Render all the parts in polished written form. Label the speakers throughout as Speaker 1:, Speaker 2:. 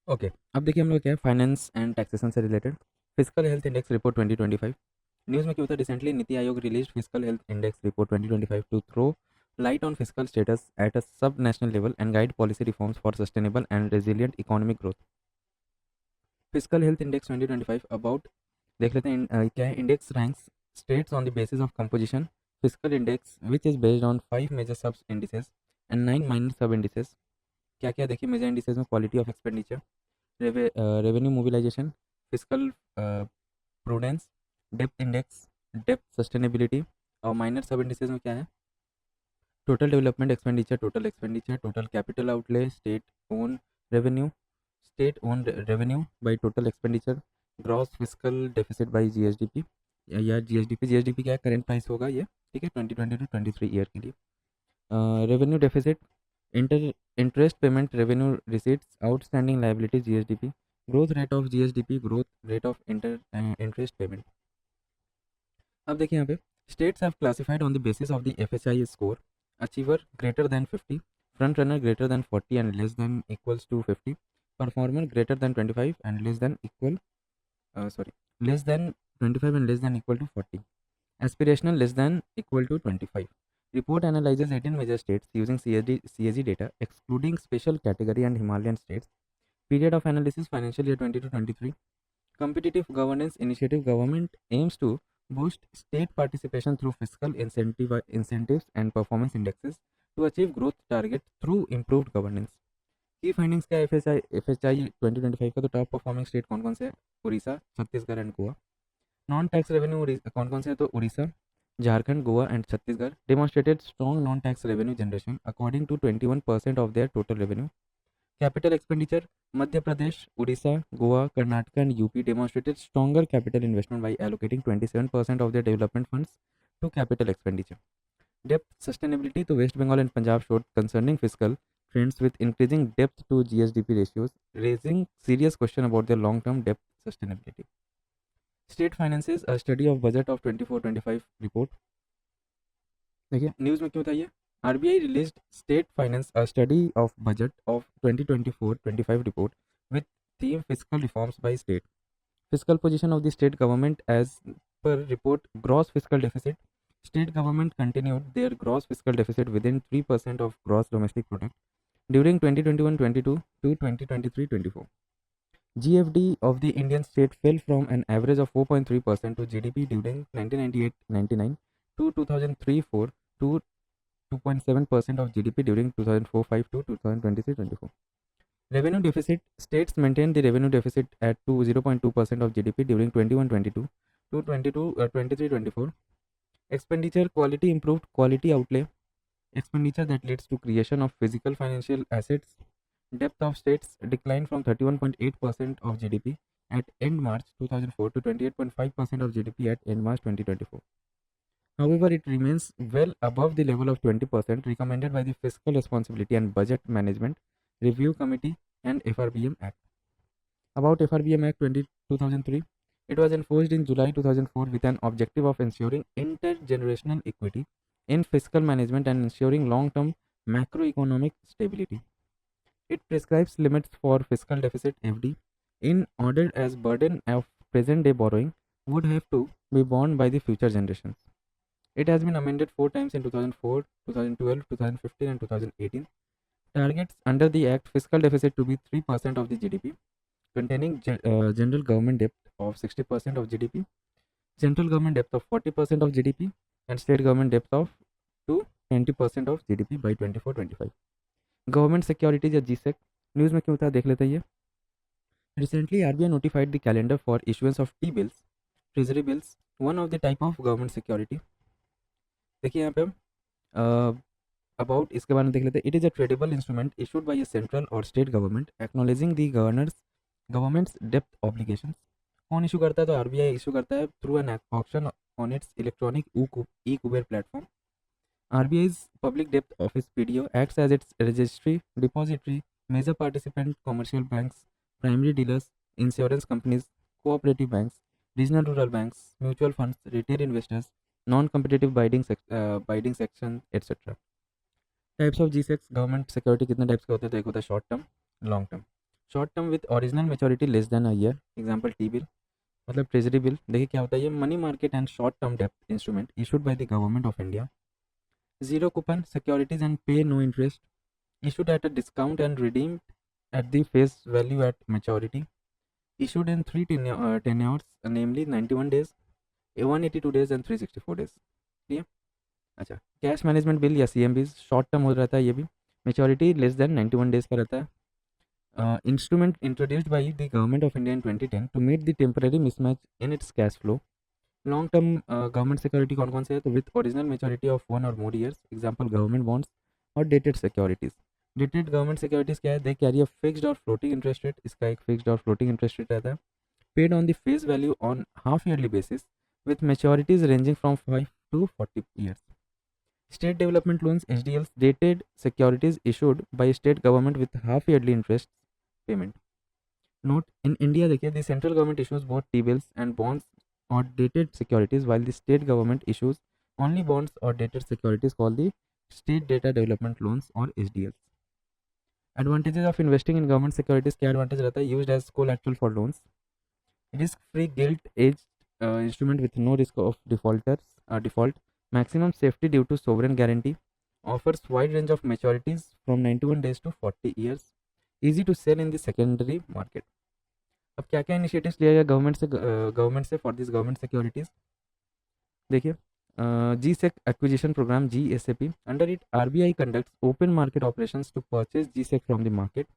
Speaker 1: Okay, अब देखिए हम लोग क्या है, फाइनेंस एंड टैक्सेशन से related physical health index report 2025। News में क्या होता है, recently NITI Aayog release physical health index report 2025 to throw light on physical status at a sub national level and guide policy reforms for sustainable and resilient economic growth. Physical health index 2025 about देख लेते हैं। क्या है, index ranks states on the basis of composition. Physical index which is based on 5 major sub indices and 9 minor sub indices. क्या क्या देखिए major indices में, quality of expenditure, revenue mobilisation, physical prudence, depth index, depth sustainability. और minor sub indices में क्या है, total development expenditure, total capital outlay, state own revenue, state own revenue by total expenditure, gross physical deficit by GSDP या GSDP क्या है, current price होगा ये, ठीक है, 2020 टू 23 ईयर के लिए। Revenue deficit, inter interest payment revenue receipts, outstanding liability GSDP, growth rate of GSDP, growth rate of interest payment. अब देखिए यहाँ पे, states have classified on the basis of the FHI score, achiever greater than 50, front runner greater than 40 and less than equals to 50, performer greater than 25 and less than equal less than 25 and less than equal to 40, aspirational less than equal to 25. Report analyzes 18 major states using CSG data excluding special category and Himalayan states. Period of analysis financial year 20 to 23. Competitive governance initiative, government aims to boost state participation through fiscal incentives and performance indexes to achieve growth target through improved governance. की findings क्या है, F H I 2025 का, तो top performing state कौन कौन से हैं, Orissa, Chhattisgarh and Goa. Non tax revenue कौन कौन से हैं, तो Orissa, Jharkhand, Goa and Chhattisgarh demonstrated strong non tax revenue generation according to 21% of their total revenue. Capital expenditure, Madhya Pradesh, Orissa, Goa, Karnataka and UP demonstrated stronger capital investment by allocating 27% of their development funds to capital expenditure. Depth sustainability to West Bengal and Punjab showed concerning fiscal trends with increasing depth to GSDP ratios, raising serious question about their long-term depth sustainability. State finances, a study of budget of 24-25 report. देखिए news में क्यों बताइए, RBI released state finance a study of budget of 2024-25 report with theme fiscal reforms by state. Fiscal position of the state government as per report, gross fiscal deficit. State government continued their gross fiscal deficit within 3% of gross domestic product during 2021-22 to 2023-24. GFD of the Indian state fell from an average of 4.3% to GDP during 1998-99 to 2003-4 to 2.7% of GDP during 2004-5 to 2023-24. Revenue deficit, states maintained the revenue deficit at 0.2% of GDP during 21-22 to 23-24. Expenditure quality improved, quality outlay, expenditure that leads to creation of physical financial assets. Depth of states declined from 31.8% of GDP at end March 2004 to 28.5% of GDP at end March 2024. However, it remains well above the level of 20% recommended by the Fiscal Responsibility and Budget Management Review Committee and FRBM Act. About FRBM Act 2003, it was enforced in July 2004 with an objective of ensuring intergenerational equity in fiscal management and ensuring long-term macroeconomic stability. It prescribes limits for fiscal deficit (FD) in order as burden of present-day borrowing would have to be borne by the future generations. It has been amended 4 times in 2004, 2012, 2015 and 2018. Targets under the Act fiscal deficit to be 3% of the GDP, containing general government debt of 60% of GDP, central government debt of 40% of GDP, and state government debt of to 20% of GDP by 24-25. Government securities या G-sec, news में क्यों था देख लेते हैं ये। Recently RBI notified the calendar for issuance of T bills, treasury bills, one of the type of government security. देखिए यहाँ पे हम अबाउट इसके बारे में देख लेते हैं। It is a tradable instrument issued by a central or state government acknowledging the government's डेप्थ ऑब्लिगेशंस। कौन इशू करता है, तो आरबीआई इशू करता है through an auction on its electronic e Kuber platform. RBI's Public Debt Office (PDO) acts as its registry, depository, major participant commercial banks, primary dealers, insurance companies, cooperative banks, regional rural banks, mutual funds, retail investors, non-competitive bidding section, etc. Types of GSECs, government security कितने types के होते हैं, तो एक होता है short term, long term. Short term with original maturity less than a year, example T bill, मतलब treasury bill. देखिए क्या होता है ये, money market and short term डेप्थ instrument issued by the government of India. Zero coupon securities and pay no interest, issued at a discount and redeemed at the face value at maturity, issued in three tenures, namely 91 days, 182 days and 364 days। ठीक है। अच्छा, cash management bill या CMB short term हो रहता है, ये भी maturity less then 91 days का रहता है। Instrument introduced by the government of India in 2010 to meet the temporary mismatch in its cash flow. Long term government security कौन कौन से है, तो with original maturity of 1 or more years, example government bonds or dated securities. Dated government securities क्या है, they carry a fixed और floating interest rate, इसका एक फिक्स्ड और फ्लोटिंग इंटरेस्ट रेट रहता है, paid on the face value on half yearly basis with maturities ranging from 5 to 40 years। State development loans SDLs, dated securities issued by state government with half yearly interest payment। Note, in India देखिए, the central government issues both T-bills and bonds or dated securities, while the state government issues only bonds or dated securities called the state data development loans or SDLs। Advantages of investing in government securities, क्या advantage रहता है, used as collateral for loans, risk free gilt edged instrument with no risk of default, maximum safety due to sovereign guarantee, offers wide range of maturities from 91 days to 40 years, easy to sell in the secondary market। अब क्या क्या initiatives लिया गया government से for this government securities, देखिए, GSEC acquisition program GSAP, under it RBI conducts open market operations to purchase GSEC from the market।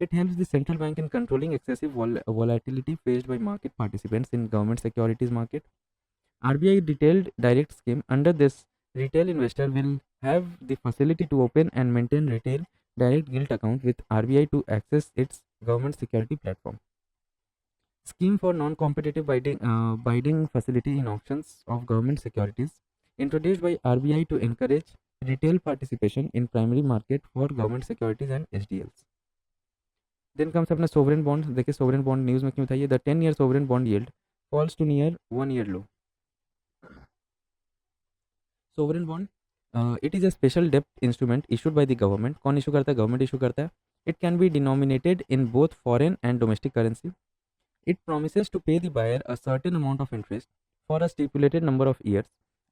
Speaker 1: It helps the central bank in controlling excessive volatility faced by market participants in government securities market। RBI detailed direct scheme, under this retail investor will have the facility to open and maintain retail direct gilt account with RBI to access its government security platform। Scheme for non-competitive bidding facility in auctions of government securities, introduced by RBI to encourage retail participation in primary market for government securities and SDLs। Then comes अपना sovereign bond। देखिए sovereign bond news में क्यों था ये, the 10-year sovereign bond yield falls to near 1-year low। sovereign bond, it is a special debt instrument issued by the government। कौन issue करता है, government issue करता है। It can be denominated in both foreign and domestic currency। It promises to pay the buyer a certain amount of interest for a stipulated number of years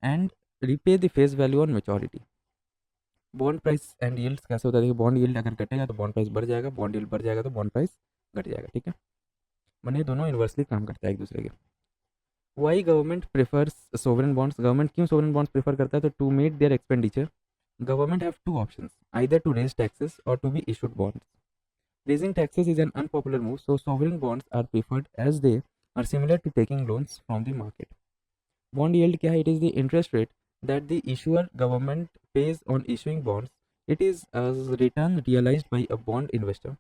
Speaker 1: and repay the face value on maturity। Bond price and yields कैसे होता है, देखिए bond yield अगर घटेगा तो bond price बढ़ जाएगा, bond yield बढ़ जाएगा तो बॉन्ड प्राइस घट जाएगा। ठीक है, मैंने दोनों इन्वर्सली काम करता है एक दूसरे के। Why government prefers sovereign bonds, government क्यों सोवरेन बॉन्ड्स प्रेफर करता है, तो to meet their expenditure government have two options, either to raise taxes or to be issued bonds. Raising taxes is an unpopular move, so sovereign bonds are preferred as they are similar to taking loans from the market। Bond yield क्या है, it is the interest rate that the issuer government pays on issuing bonds। It is a return realized by a bond investor।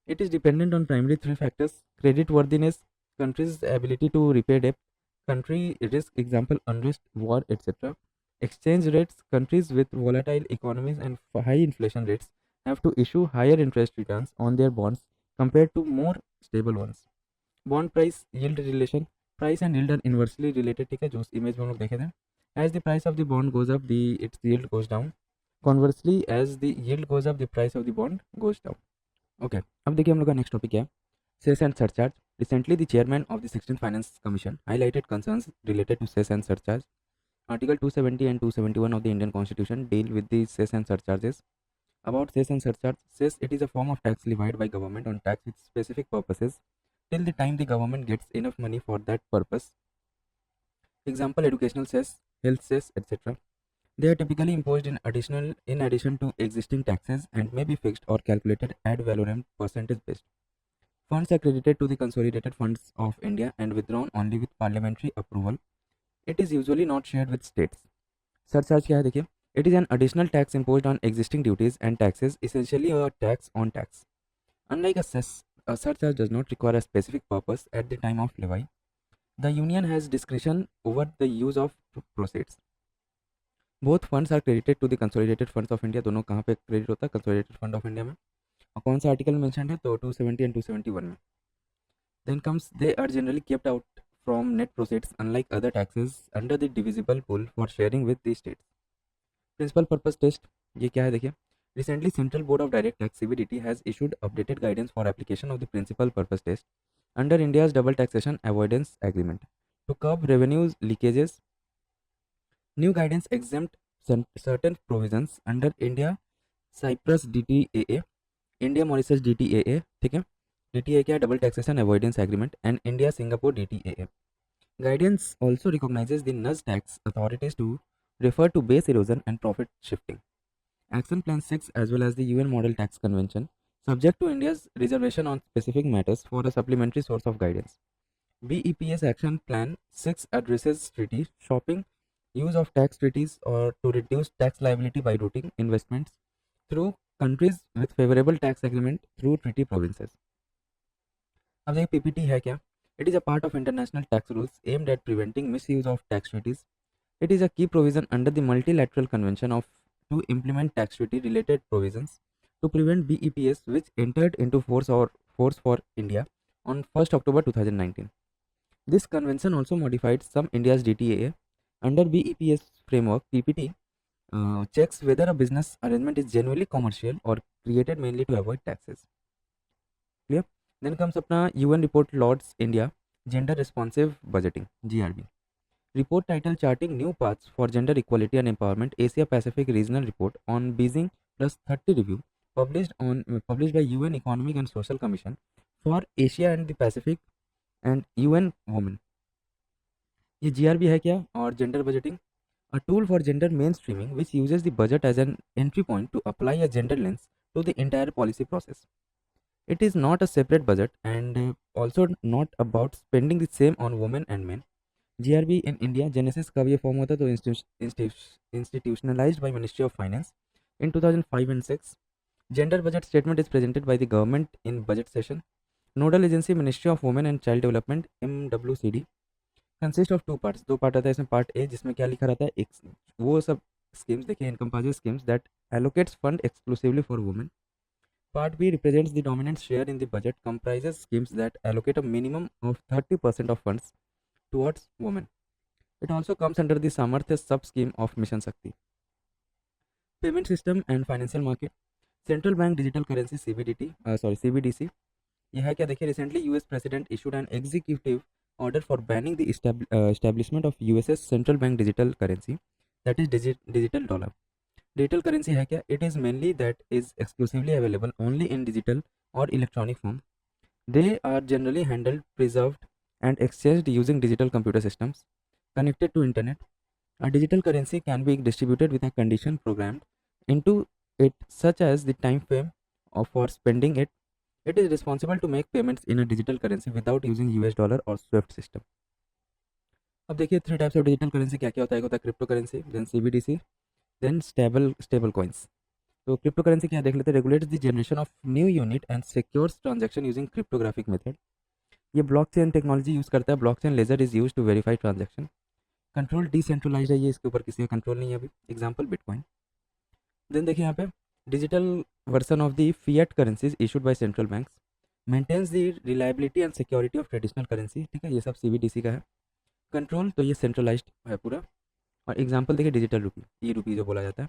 Speaker 1: It is dependent on primary three factors: credit worthiness, country's ability to repay debt, country risk, example unrest, war, etc. Exchange rates, countries with volatile economies and high inflation rates have to issue higher interest returns on their bonds compared to more stable ones। Bond price yield relation, price and yield are inversely related। ठीक है, जो image में हम लोग देखे थे, as the price of the bond goes up the its yield goes down, conversely as the yield goes up the price of the bond goes down। okay, अब देखिए हम लोग का नेक्स्ट टॉपिक क्या है, cess and surcharge. Recently the chairman of the 16th finance commission highlighted concerns related to cess and surcharge. Article 270 and 271 of the Indian Constitution deal with the cess and surcharges। About cess and surcharge, cess, it is a form of tax levied by government on tax with specific purposes till the time the government gets enough money for that purpose, example educational cess, health cess, etc. They are typically imposed in addition to existing taxes and may be fixed or calculated ad valorem percentage based। Funds are credited to the consolidated funds of India and withdrawn only with parliamentary approval। It is usually not shared with states। Surcharge क्या है, देखिए, it is an additional tax imposed on existing duties and taxes, essentially a tax on tax। Unlike a cess, a surcharge does not require a specific purpose at the time of levy। The union has discretion over the use of proceeds। Both funds are credited to the consolidated funds of India। दोनों कहाँ पे credit होता है, consolidated fund of India में। और कौन सा article mention है, तो 270 and 271 में। Then comes, they are generally kept out from net proceeds unlike other taxes under the divisible pool for sharing with the states। Principal purpose test, ये क्या है, देखिए, Recently, Central Board of Direct Tax (CBDT) has issued updated guidance for application of the principal purpose test under India's double taxation avoidance agreement to curb revenues leakages. New guidance exempt certain provisions under India Cyprus DTAA, India Mauritius DTAA, ठीक है. DTAA क्या है? Double Taxation Avoidance Agreement, and India Singapore DTAA. Guidance also recognizes the nudge tax authorities to refer to base erosion and profit shifting. Action Plan 6 as well as the UN Model Tax Convention, subject to India's reservation on specific matters for a supplementary source of guidance. BEPS Action Plan 6 addresses treaty shopping, use of tax treaties or to reduce tax liability by routing investments through countries with favorable tax agreement through treaty provinces. अब देखिए PPT है क्या? It is a part of international tax rules aimed at preventing misuse of tax treaties. It is a key provision under the multilateral convention of to implement tax treaty related provisions to prevent BEPS, which entered into force for India on 1st October 2019. This convention also modified some India's DTAA. Under BEPS framework, PPT checks whether a business arrangement is genuinely commercial or created mainly to avoid taxes. Clear? Then comes अपना UN report Lords India Gender Responsive Budgeting (GRB). Report title Charting New Paths for Gender Equality and Empowerment Asia Pacific Regional Report on Beijing Plus 30 Review published by UN Economic and Social Commission for Asia and the Pacific and UN Women. ये GRB है क्या? और Gender Budgeting, a tool for gender mainstreaming which uses the budget as an entry point to apply a gender lens to the entire policy process. It is not a separate budget and also not about spending the same on women and men. GRB in India genesis कब ये form होता है? तो institutionalized by Ministry of Finance in 2005 and 6. Gender budget statement is presented by the government in budget session. Nodal agency Ministry of Women and Child Development MWCD. Consist of two parts. दो part आता है इसमें. Part A जिसमें क्या लिखा रहता है, एक वो सब स्कीम्स देखिए, encompasses schemes that allocates fund exclusively for women. Part B represents the dominant share in the budget, comprises schemes that allocate a minimum of 30% of funds towards women. It also comes under the Samarthya sub-scheme of Mission Shakti. Payment system and financial market. Central Bank Digital Currency CBDC. यह है क्या? देखिए, recently US President issued an executive order for banning the establishment of US's central bank digital currency, that is digital dollar. Digital currency है क्या? It is mainly that is exclusively available only in digital or electronic form. They are generally handled, preserved and exchanged using digital computer systems connected to internet. A digital currency can be distributed with a condition programmed into it, such as the time frame for spending it. It is responsible to make payments in a digital currency without using US dollar or SWIFT system. अब देखिए 3 types of digital currency क्या क्या होता है. एक होता है crypto currency, then CBDC, then stable coins. तो क्रिप्टो करेंसी क्या देख लेते हैं. Regulates the generation of new unit and secures transaction using cryptographic method. ये ब्लॉकचेन टेक्नोलॉजी यूज़ करता है. Blockchain ledger is use to verify transaction. Control decentralise है, ये इसके ऊपर किसी का कंट्रोल नहीं है अभी. Example bitcoin. देन देखिए यहाँ पे digital version of the fiat currencies issued by central banks, maintains the reliability and security of traditional currency. ठीक है, ये सब CBDC का है. कंट्रोल तो ये सेंट्रलाइज्ड है पूरा. और एग्जांपल देखिए डिजिटल रुपी, ई रुपी जो बोला जाता है.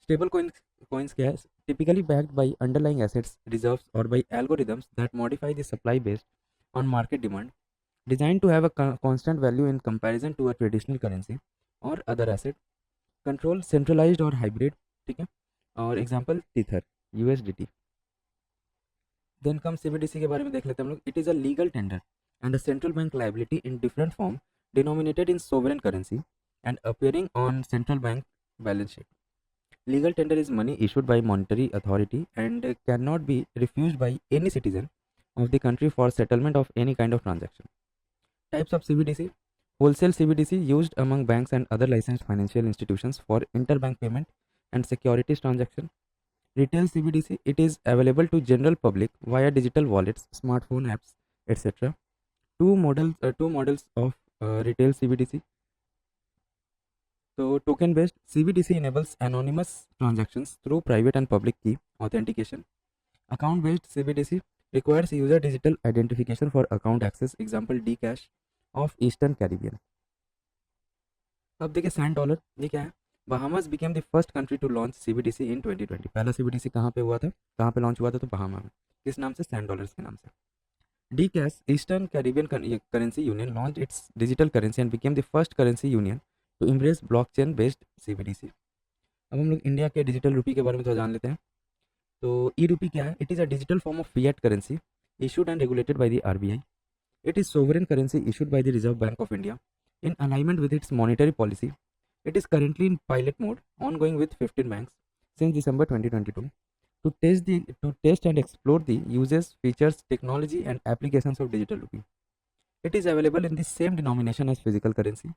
Speaker 1: स्टेबल कॉइन्स क्या है? Typically backed by underlying assets, reserves or by algorithms that modify the supply based on market demand, design to have a constant value in comparison to a traditional currency or other asset. Control centralised or hybrid. ठीक है, और example tether, USDT. Then come CBDC के बारे में देख लेते हैं हम लोग. It is a legal tender and a central bank liability in different form denominated in sovereign currency and appearing on central bank balance sheet. Legal tender is money issued by monetary authority and cannot be refused by any citizen of the country for settlement of any kind of transaction. Types of CBDC. Wholesale CBDC used among banks and other licensed financial institutions for interbank payment and securities transaction. Retail CBDC. It is available to general public via digital wallets, smartphone apps, etc. Two models of retail CBDC. So token based CBDC enables anonymous transactions through private and public key authentication. Account based CBDC requires user digital identification for account access. Example Dcash of Eastern Caribbean. अब देखिए sand dollar, ये क्या है? Bahamas became the first country to launch CBDC in 2020. पहला CBDC कहाँ पे हुआ था, कहाँ पे लॉन्च हुआ था, तो बहामा में। किस नाम से, सैंड डॉलर्स के नाम से। DCAS, Eastern Caribbean Currency Union, launched its digital currency and became the first currency union to embrace blockchain based CBDC। अब हम लोग इंडिया के डिजिटल रूपी के बारे में तो जान लेते हैं। तो ई रूपी क्या है? It is a digital form of fiat currency issued and regulated by the RBI. It is sovereign currency issued by the Reserve Bank of India in alignment with its monetary policy. It is currently in pilot mode, ongoing with 15 banks since December 2022 to test and explore the uses, features, technology, and applications of digital rupee. It is available in the same denomination as physical currency.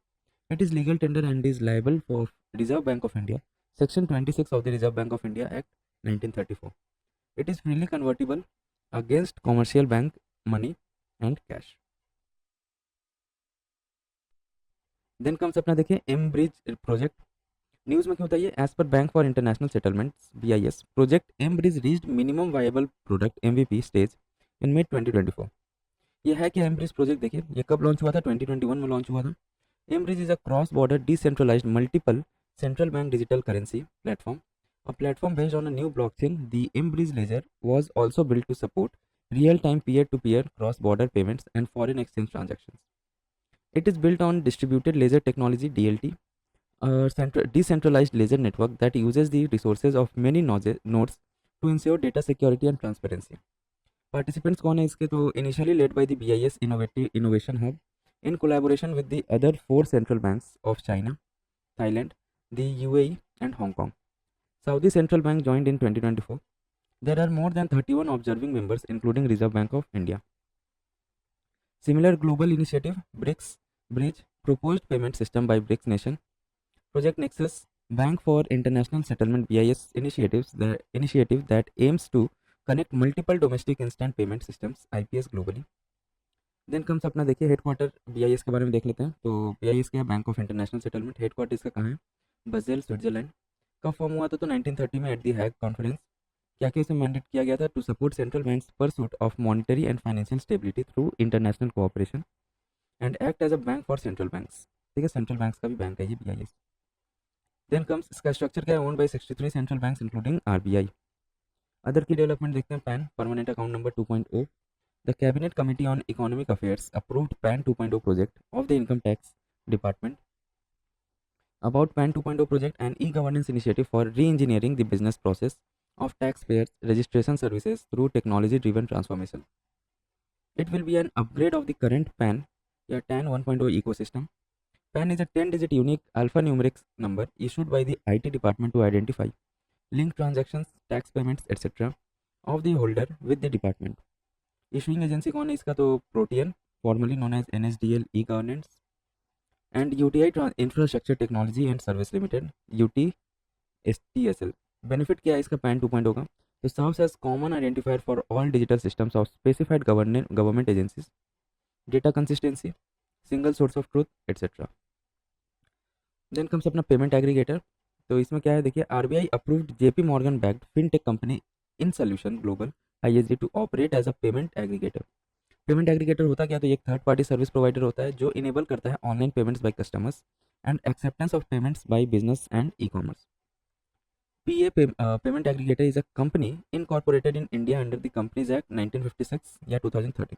Speaker 1: It is legal tender and is liable for Reserve Bank of India, Section 26 of the Reserve Bank of India Act 1934. It is freely convertible against commercial bank money and cash. Then comes अपना देखिए M bridge project. News में क्यों होता है ये? As per bank for international settlements BIS, project M bridge reached minimum viable product MVP stage in mid 2024। ये है कि एम ब्रिज प्रोजेक्ट देखिए ये कब लॉन्च हुआ था? 2021 में लॉन्च हुआ था। M bridge is a cross border decentralised multiple central bank digital currency platform, a platform based on a new blockchain. The mBridge Ledger was also built to support real-time peer-to-peer cross-border payments and foreign exchange transactions. It is built on distributed ledger technology DLT, a decentralized ledger network that uses the resources of many nodes to ensure data security and transparency. Participants कौन है इसके? तो initially led by the BIS Innovation Hub in collaboration with the other 4 central banks of China, Thailand, the UAE, and Hong Kong. Saudi Central Bank joined in 2024. There are more than 31 observing members, including Reserve Bank of India. Similar global initiative, BRICS Bridge, proposed payment system by BRICS nation. Project Nexus, Bank for International Settlement BIS initiative that aims to connect multiple domestic instant payment systems IPS globally. Then comes अपना देखिए headquarter BIS के बारे में देख लेते हैं। तो BIS क्या है? Bank of international settlement. Headquarter इसका कहाँ है? बसेल, स्विट्जरलैंड। कब फॉर्म हुआ था? तो 1930 में एट दी हैग कॉन्फ्रेंस। क्या क्या इसे मैंडेट किया गया था? To support central banks pursuit of monetary and financial stability through international cooperation and act as a bank for central banks. ठीक है, सेंट्रल बैंक्स का भी बैंक है ये BIS। देन कम्स इसका स्ट्रक्चर क्या है? Owned by 63 central banks including RBI। Other की डेवलपमेंट देखते हैं। Pan permanent account number 2.0। The Cabinet Committee on Economic Affairs approved PAN 2.0 project of the Income Tax Department. About PAN 2.0 project, an e-governance initiative for re-engineering the business process of taxpayers registration services through technology-driven transformation. It will be an upgrade of the current PAN या TAN 1.0 ecosystem. PAN is a 10-digit unique alphanumeric number issued by the IT department to identify linked transactions, tax payments, etc. of the holder with the department. Issuing agency कौन है इसका? तो Protean, formerly known as NSDL e-governance, and UTI infrastructure technology and service limited UTSTSL। Benefit क्या है इसका PAN 2.0 का? तो serves as common identifier for all digital systems of specified government agencies, data consistency, single source of truth etcetera. Then comes अपना payment aggregator. तो इसमें क्या है देखिए, RBI approved JP Morgan backed fintech company in solution global ISG to operate as a payment aggregator. Payment aggregator होता क्या? तो एक थर्ड पार्टी सर्विस प्रोवाइडर होता है जो इनेबल करता है online payments by customers and acceptance of payments by business and e-commerce. PA payment aggregator is a company incorporated in India under the companies act 1956 या 2013।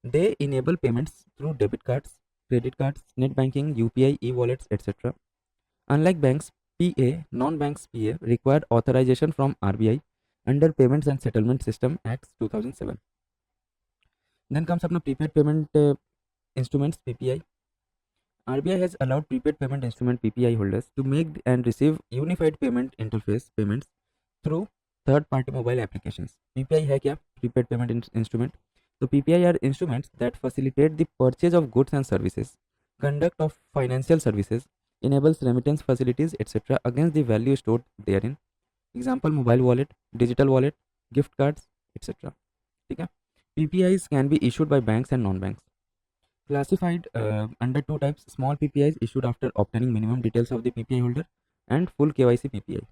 Speaker 1: They enable payments through debit cards, credit cards, net banking, UPI, e-wallets, etc. Unlike banks, PA, non-banks PA required authorization from RBI under Payments and Settlement System Act 2007. Then comes अपना prepaid payment instruments PPI. RBI has allowed prepaid payment instrument PPI holders to make and receive unified payment interface payments through third-party mobile applications. PPI है क्या? Prepaid payment instrument. So PPI are instruments that facilitate the purchase of goods and services, conduct of financial services, enables remittance facilities, etc. against the value stored therein. Example, mobile wallet, digital wallet, gift cards, etc. ठीक है? PPIs can be issued by banks and non-banks. Classified under two types: small PPIs issued after obtaining minimum details of the PPI holder and full KYC PPI.